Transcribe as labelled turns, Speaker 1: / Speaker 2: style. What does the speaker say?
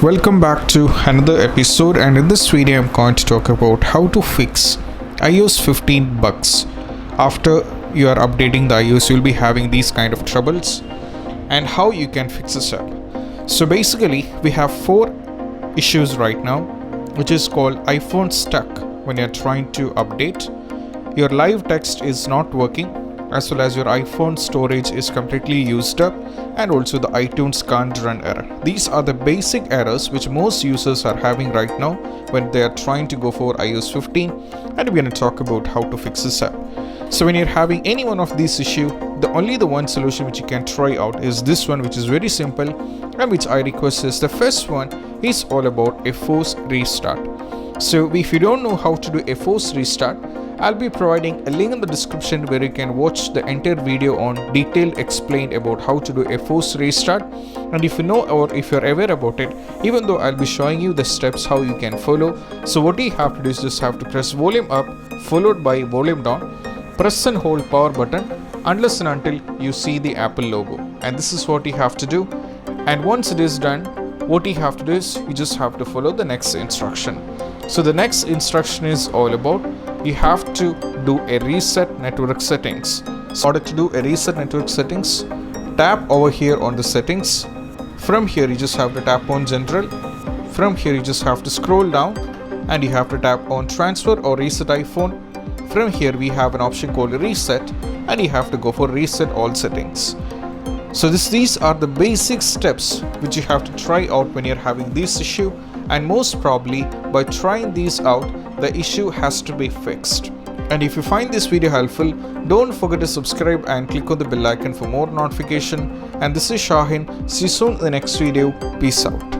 Speaker 1: Welcome back to another episode, and in this video I'm going to talk about how to fix iOS 15 bugs. After you are updating the iOS, you'll be having these kind of troubles and how you can fix this up. So basically we have four issues right now, which is called iPhone stuck when you're trying to update. Your live text is not working, as well as your iPhone storage is completely used up, and also the iTunes can't run error. These are the basic errors which most users are having right now when they are trying to go for iOS 15, and we're going to talk about how to fix this up. So when you're having any one of these issues, the one solution which you can try out is this one, which is very simple and which I request is the first one is all about a forced restart. So if you don't know how to do a forced restart, I'll be providing a link in the description where you can watch the entire video on detailed explained about how to do a forced restart. And if you know or if you're aware about it, even though I'll be showing you the steps how you can follow. So what you have to do is just have to press volume up followed by volume down, press and hold power button unless and until you see the Apple logo, and this is what you have to do. And once it is done, what you have to do is you just have to follow the next instruction. So the next instruction is all about you have to do a reset network settings. So in order to do a reset network settings, tap over here on the settings. From here you just have to tap on general. From here you just have to scroll down and you have to tap on transfer or reset iPhone. From here we have an option called reset and you have to go for reset all settings. So these are the basic steps which you have to try out when you're having this issue, and most probably by trying these out the issue has to be fixed. And if you find this video helpful, don't forget to subscribe and click on the bell icon for more notification. And this is Shahin. See you soon in the next video. Peace out.